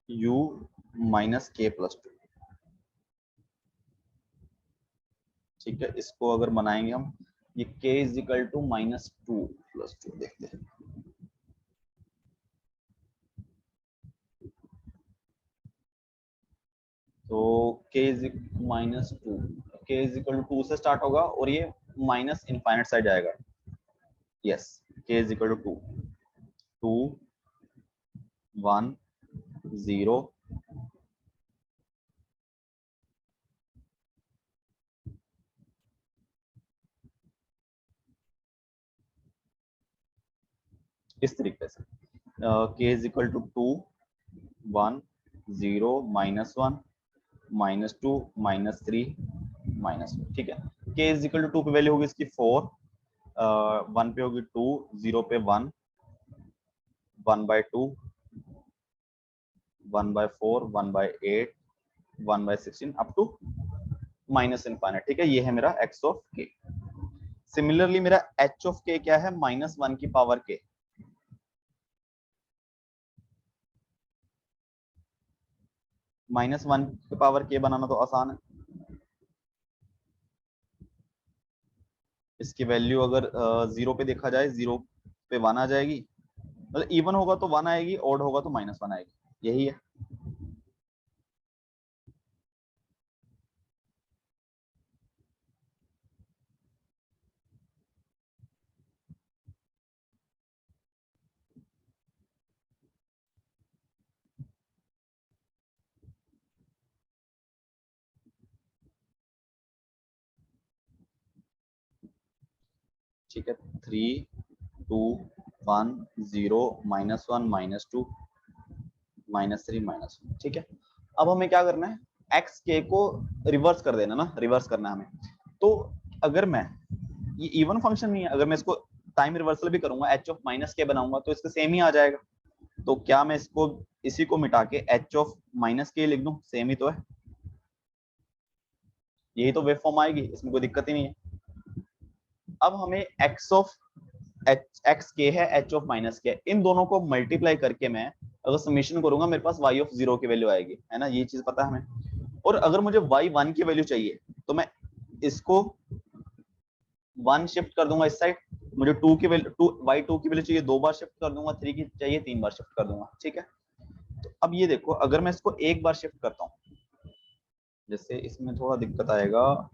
u माइनस k प्लस 2। ठीक है, इसको अगर बनाएंगे हम, ये k is equal to -2 plus 2, देखते हैं। तो k is -2, k is equal to 2 से स्टार्ट होगा और ये माइनस इनफाइनाइट साइड जाएगा। Yes, k is equal to 2 1 0 इस तरीके से k इज इक्वल टू 2 1 0 -1 -2 -3 -1। ठीक है, k इज इक्वल टू 2 पे वैल्यू होगी इसकी 4, 1 पे होगी 2, 0 पे 1, 1/2 1/4 1/8 1/16 अप टू माइनस इनफाइनाइट। ठीक है, ये है मेरा x ऑफ k। सिमिलरली मेरा h ऑफ k क्या है, -1 की पावर k। -1 की पावर k बनाना तो आसान है, इसकी वैल्यू अगर 0 पे देखा जाए, 0 पे 1 आ जाएगी, मतलब इवन होगा तो 1 आएगी, ऑड होगा तो -1 आएगी, यही है। ठीक है, 3 2 1 0 -1 -2 -3 -1, ठीक है। अब हमें क्या करना है, एक्स के को रिवर्स कर देना ना, रिवर्स करना है हमें। तो अगर मैं, ये इवन फंक्शन नहीं है, अगर मैं इसको टाइम रिवर्सल भी करूंगा, एच ऑफ माइनस के बनाऊंगा तो इसका सेम ही आ जाएगा। तो क्या मैं इसको, इसी को मिटा के एच ऑफ माइनस के लिख दूं, सेम ही तो है, यही तो वेव फॉर्म आएगी, इसमें कोई दिक्कत ही नहीं है। अब हमें एक्स ऑफ एक्स के है, एच ऑफ माइनस के, इन दोनों को मल्टीप्लाई करके मैं अगर समेशन करूंगा, मेरे पास y ऑफ 0 की वैल्यू आएगी, है ना, ये चीज पता है हमें। और अगर मुझे y1 की वैल्यू चाहिए तो मैं इसको 1 शिफ्ट कर दूंगा इस साइड, मुझे 2 की वैल्यू, y2 की वैल्यू चाहिए 2 बार शिफ्ट कर दूंगा, 3 की चाहिए 3 बार शिफ्ट कर दूंगा, ठीक है। तो अब ये देखो, अगर मैं इसको एक बार शिफ्ट करता हूँ, जैसे इसमें थोड़ा दिक्कत आएगा,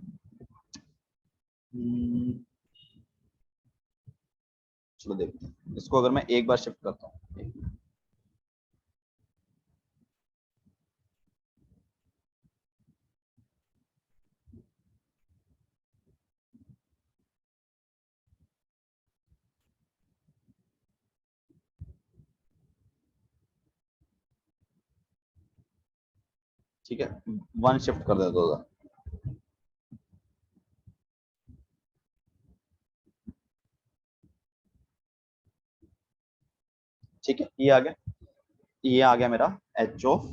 चलो देखते हैं, इसको अगर मैं एक बार शिफ्ट करता हूँ, ठीक है, 1 शिफ्ट कर देता हूँ, ठीक है, ये आ गया मेरा एच ऑफ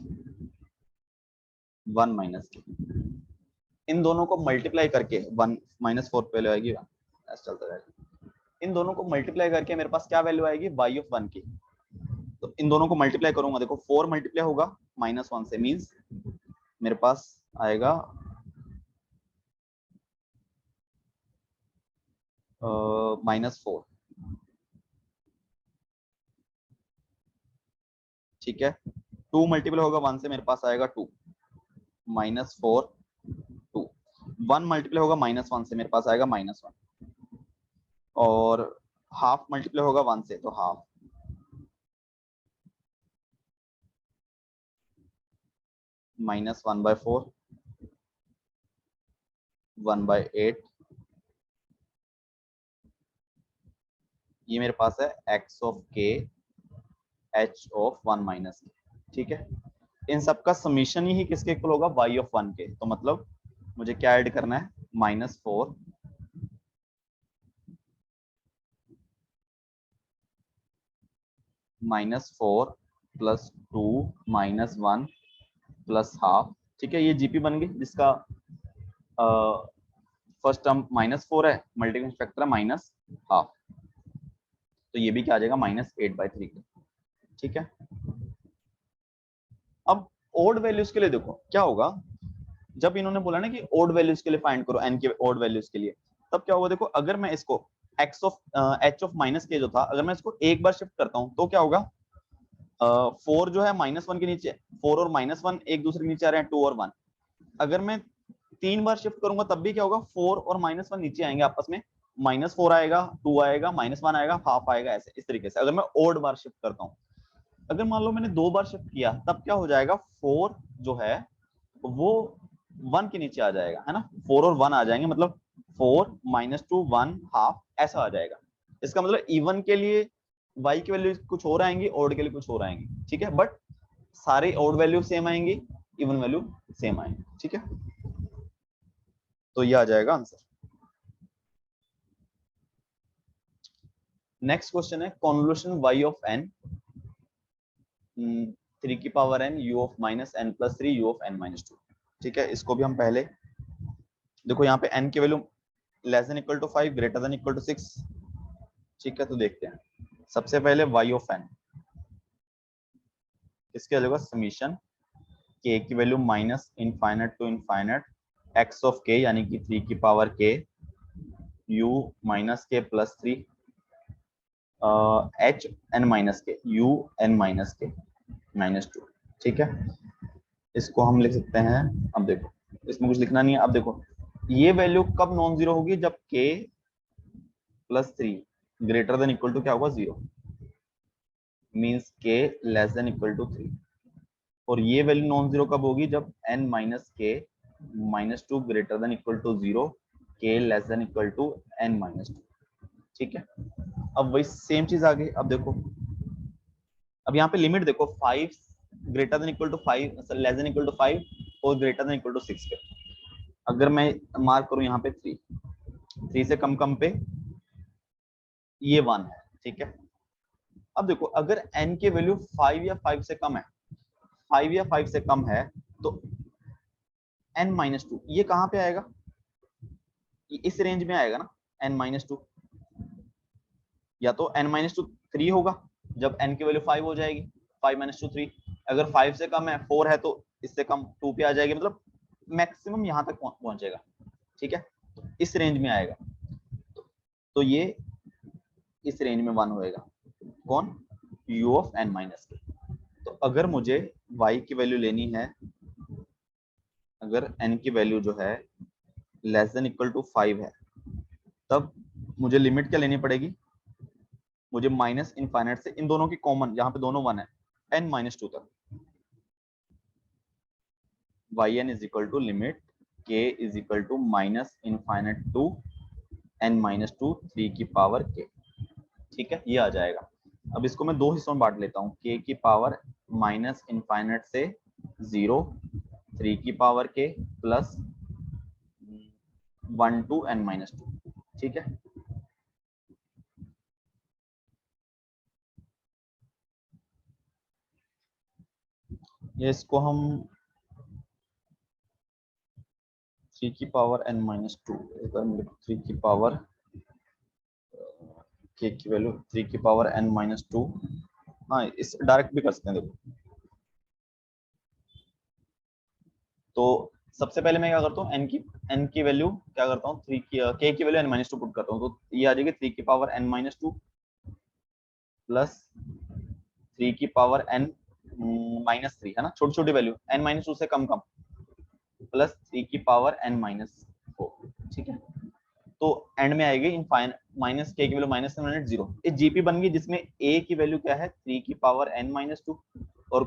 1 माइनस के। इन दोनों को मल्टीप्लाई करके 1 -4 पहले आएगी, ऐसा चलता रहेगा। इन दोनों को मल्टीप्लाई करके मेरे पास क्या वैल्यू आएगी, y ऑफ 1 की। तो इन दोनों को मल्टीप्लाई करूंगा, देखो 4 मल्टीप्लाई होगा -1 से, मींस मेरे पास आएगा -4, ठीक है। 2 मल्टीप्लाई होगा 1 से, मेरे पास आएगा 2 -4 2। 1 मल्टीप्लाई होगा -1 से, मेरे पास आएगा -1। और हाफ मल्टीप्लाई होगा 1 से, तो हाफ, -1/4 1/8, ये मेरे पास है x of k h of 1 minus के, ठीक है। इन सब का समीशन ही किसके इक्वल होगा, y ऑफ 1 के। तो मतलब मुझे क्या ऐड करना है, -4 -4 प्लस 2 -1 प्लस हाफ, ठीक है। ये जीपी बन गई, जिसका फर्स्ट टर्म -4 है, मल्टीप्लिकेशन फैक्टर है -हाफ, तो ये भी क्या आ जाएगा, -8/3, ठीक है। अब ओड वैल्यूज के लिए देखो क्या होगा, जब इन्होंने बोला ना कि ओड वैल्यूज के लिए फाइंड करो, एन के ओड वैल्यूज के लिए, तब क्या होगा, देखो अगर मैं इसको x of H of minus के जो था, अगर मैं इसको एक बार शिफ्ट करता हूं तो क्या होगा, 4 जो है -1 के नीचे, 4 और -1 एक दूसरे के नीचे आ रहे हैं, 2 और 1। अगर मैं 3 बार शिफ्ट करूंगा तब भी क्या होगा, 4 और -1 नीचे आएंगे आपस में, -4 आएगा, 2 आएगा, -1 आएगा, हाफ आएगा, ऐसे इस तरीके से। अगर मैं ओड बार शिफ्ट करता हूँ, अगर मान लो मैंने 2 बार शिफ्ट किया, तब क्या हो जाएगा, 4 जो है वो 1 के नीचे आ जाएगा, है ना, 4 और 1 आ जाएंगे, मतलब 4 -2 1 हाफ, ऐसा आ जाएगा। इसका मतलब इवन के लिए y की वैल्यू कुछ और आएंगी, ओड के लिए कुछ और आएंगी, ठीक है। बट सारे ओड वैल्यू सेम आएंगी, इवन वैल्यू सेम आएंगी, ठीक है। तो ये आ जाएगा आंसर। नेक्स्ट क्वेश्चन है कॉन्वोल्यूशन y ऑफ n 3 की power n u of -n+3 u of n-2, ठीक है। इसको भी हम पहले देखो, यहाँ पे n की value less than equal to 5, greater than equal to 6, ठीक है। तो देखते हैं, सबसे पहले y ऑफ n, इसके आ जाएगा समीशन k की value -infinite to infinite x of k, यानी कि 3 की power k u -k+3 h n-k u n-k -2, ठीक है। इसको हम लिख सकते हैं, अब देखो इसमें कुछ लिखना नहीं है। अब देखो ये वैल्यू कब नॉन जीरो होगी, जब k +3 greater than equal to क्या होगा, 0, means k less than equal to 3। और ये वैल्यू नॉन जीरो कब होगी, जब n-k -2 greater than equal to 0, k less than equal to n-2, ठीक है। अब वही सेम चीज आ गई। अब देखो, अब यहाँ पे लिमिट देखो 5 greater than equal to 5 less than equal to 5 और ग्रेटर देन इक्वल टू 6 पे। अगर मैं मार्क करूं यहाँ पे 3 से कम कम पे ये 1 है, ठीक है। अब देखो अगर n की वैल्यू 5 या 5 से कम है, 5 या 5 से कम है, तो n-2 ये कहां पे आएगा? ये इस रेंज में आएगा ना, n-2। या तो n-2 3 होगा जब n की वैल्यू 5 हो जाएगी, 5 - 2 3। अगर 5 से कम है, 4 है, तो इससे कम 2 पे आ जाएगी, मतलब मैक्सिमम यहां तक पहुंचेगा, ठीक है। तो इस रेंज में आएगा, तो ये इस रेंज में 1 होएगा। कौन? u of n-k। तो अगर मुझे y की वैल्यू लेनी है, अगर n की वैल्यू जो है लेस देन इक्वल टू 5 है, तब मुझे लिमिट क्या लेनी पड़ेगी? मुझे माइनस इनफाइनाइट से इन दोनों की कॉमन, जहां पे दोनों 1 है, n-2 तक। yn is equal to limit k is equal to minus infinite to n-2 3 की पावर k, ठीक है। ये आ जाएगा। अब इसको मैं दो हिस्सों में बांट लेता हूँ, k की पावर माइनस इनफाइनाइट से 0 3 की power k plus 1 to n-2, ठीक है। ये इसको हम 3 की पावर n-2, 3 की पावर k की वैल्यू 3 की पावर n-2, हाँ इस डायरेक्ट भी कर सकते हैं। देखो, तो सबसे पहले मैं क्या करता हूँ, n की वैल्यू क्या करता हूँ, 3 की k की वैल्यू n-2 पुट करता हूँ, तो ये आ जाएगी 3 की पावर n-2 प्लस 3 की पावर n-3, है ना, छोटी छोटी वैल्यू, n-2 से कम कम, प्लस 3 की पावर n-4, ठीक है। तो एंड में आएगी इनफाइन माइनस k की वैल्यू माइनस -0। ये जीपी बन गई, जिसमें a की वैल्यू क्या है, 3 की पावर n-2 और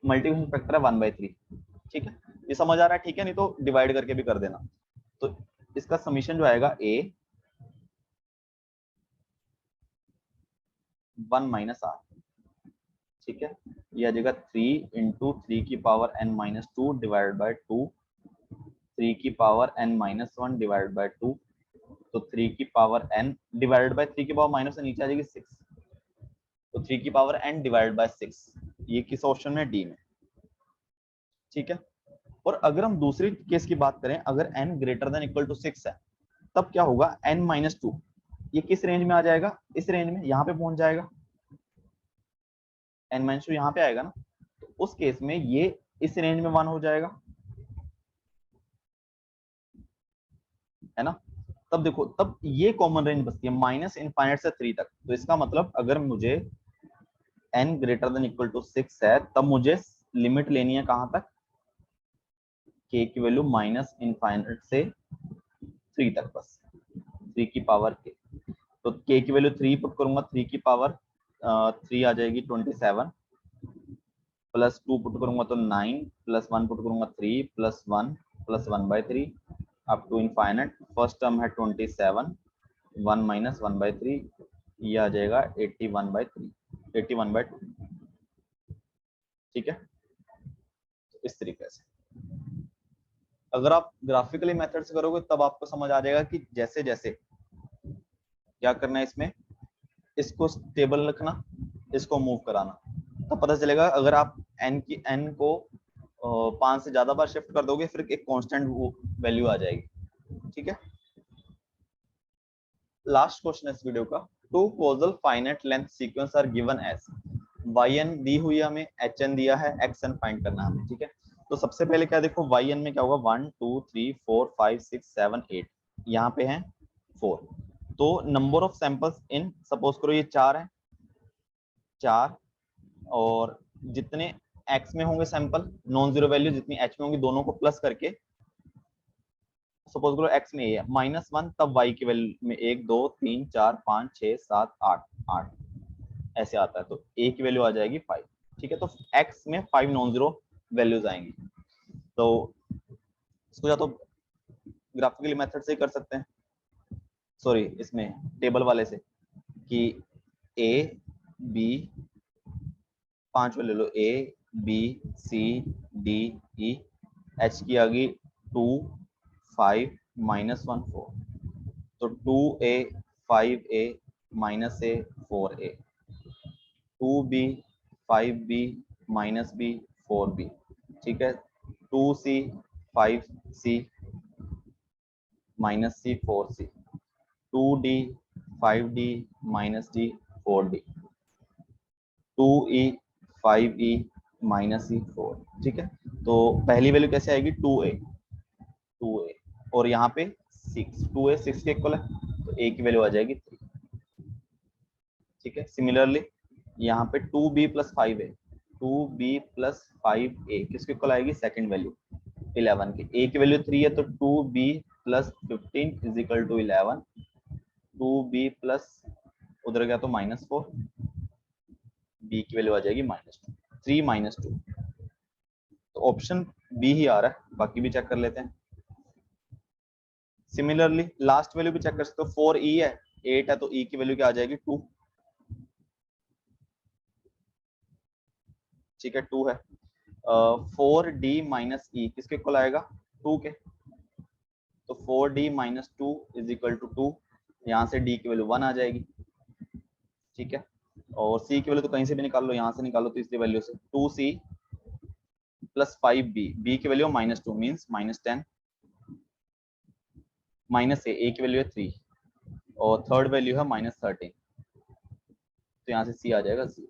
मल्टीप्लिकेशन फैक्टर है 1/3, ठीक है। ये समझ आ रहा है? ठीक है, नहीं तो डिवाइड करके भी कर देना। तो इसका समीशन जो आएगा a 1 - r, ठीक है। ये आ जाएगा 3 इंटू 3 की पावर n-2 डिवाइड बाय 2, 3 की पावर n-1 डिवाइड बाय 2, तो 3 की पावर n डिवाइडेड बाय 3 की पावर माइनस से नीचे आ जाएगी 6, तो 3 की पावर n डिवाइडेड बाय 6। ये किस ऑप्शन में? डी में, ठीक है। और अगर हम दूसरी केस की बात करें, अगर n greater than equal to 6 है, तब क्या होगा, n-2 ये किस रेंज में आ जाएगा? इस रेंज में, यहाँ पे पहुंच जाएगा, n-2 यहाँ पे आएगा ना, तो उस केस में ये इस रेंज में 1 हो जाएगा, है ना। तब देखो, तब ये कॉमन रेंज बचती है माइनस इनफाइनाइट से 3 तक। तो इसका मतलब अगर मुझे n greater than equal to 6 है, तब मुझे लिमिट लेनी है कहां तक, k की वैल्यू माइनस इनफाइनाइट से 3 तक, बस 3 की पावर k। तो k की वैल्यू 3 पुट करूंगा, 3 की पावर 3 आ जाएगी 27, प्लस 2 पुट करूंगा तो 9, प्लस 1 पुट करूंगा 3, plus 1 plus 1/3 up to infinite. First term है 27, 1 माइनस 1/3, ये आ जाएगा 81/3, 81/2, ठीक है। तो इस तरीके से अगर आप ग्राफिकली मेथड से करोगे, तब आपको समझ आ जाएगा कि जैसे जैसे क्या करना है इसमें, इसको स्टेबल रखना, इसको मूव कराना, तब पता चलेगा। अगर आप n को 5 से ज्यादा बार शिफ्ट कर दोगे, फिर एक कांस्टेंट वैल्यू आ जाएगी, ठीक है। लास्ट क्वेश्चन इस वीडियो का, two causal finite length sequences are given as, yn दी हुई है हमें, hn दिया है, xn फाइंड करना है हमें, ठीक है। तो सबसे पहले क्या देखो, yn में क्या होगा, 1 2 3 4 5 6 7 8, यहाँ पे है 4। तो number of samples in, suppose करो ये 4 है, 4, और जितने x में होंगे सैंपल, नॉन जीरो वैल्यू जितनी h में होंगी, दोनों को प्लस करके, सपोज करो x में a है -1, तब y की वैल्यू में 1 2 3 4 5 6 7 8 8 ऐसे आता है, तो a की वैल्यू आ जाएगी 5, ठीक है। तो x में 5 नॉन जीरो वैल्यूज आएंगी। तो इसको या तो ग्राफिकली मेथड से कर सकते हैं, सॉरी इसमें टेबल वाले से कि ए बी 5 ले लो, A B C D E, H की आ गई 2 5 -1 4, तो 2a 5a -a 4a, 2b 5b -b 4b, ठीक है, 2c 5c -c 4c, 2d 5d -d 4d, 2e 5e -e 4, ठीक है। तो पहली वैल्यू कैसे आएगी 2a और यहाँ पे 6, 2a 6 के इक्वल है, तो a की वैल्यू आ जाएगी 3, ठीक है। सिमिलरली यहाँ पे 2b + 5a, 2b + 5a किसके इक्वल आएगी, सेकंड वैल्यू 11 की, a की वैल्यू 3 है तो 2b + 15 = 11, 2b प्लस उधर गया तो -4, b की वैल्यू आ जाएगी -2, 3 - 2, तो ऑप्शन बी ही आ रहा है, बाकी भी चेक कर लेते हैं। सिमिलरली लास्ट वैल्यू भी चेक कर सकते हो, 4e है 8 है तो e की वैल्यू क्या आ जाएगी 2, ठीक है 2 है। 4d - e किसके इक्वल आएगा 2 के, तो 4d - 2 = 2, यहाँ से d की वैल्यू 1 आ जाएगी, ठीक है। और c की वैल्यू तो कहीं से भी निकाल लो, यहाँ से निकालो तो इसकी वैल्यू से 2c + 5b, b की वैल्यू -2 मींस -10, -a की वैल्यू है 3 और थर्ड वैल्यू है -13, तो यहाँ से c आ जाएगा 0,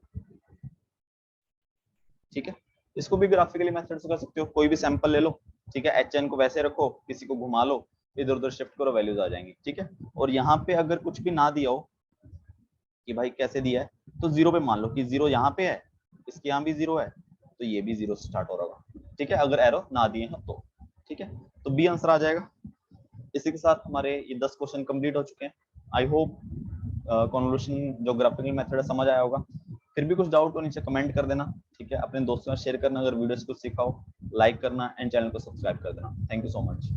ठीक है। इसको भी ग्राफिकली मेथड से कर सकते हो, कोई भी सैंपल ले लो, ठीक है, hn को वैसे रखो, किसी को घुमा लो, इधर उधर शिफ्ट करो, वैल्यूज आ जाएंगी, ठीक है। और यहाँ पे अगर कुछ भी ना दिया हो कि भाई कैसे दिया है, तो 0 पे मान लो कि 0 यहाँ पे है, इसके यहाँ भी 0 है, तो ये भी 0 से स्टार्ट हो रहा होगा, ठीक है, अगर एरो ना दिए हैं तो, ठीक है। तो बी आंसर आ जाएगा। इसी के साथ हमारे ये 10 क्वेश्चन कंप्लीट हो चुके हैं। आई होप कन्वोल्यूशन जो ग्राफिकल मेथड है समझ आया होगा। फिर भी कुछ डाउट हो नीचे कमेंट कर देना, ठीक है। अपने दोस्तों में शेयर करना अगर वीडियोस को सीखा हो, लाइक करना एंड चैनल को सब्सक्राइब कर देना। Thank you so much.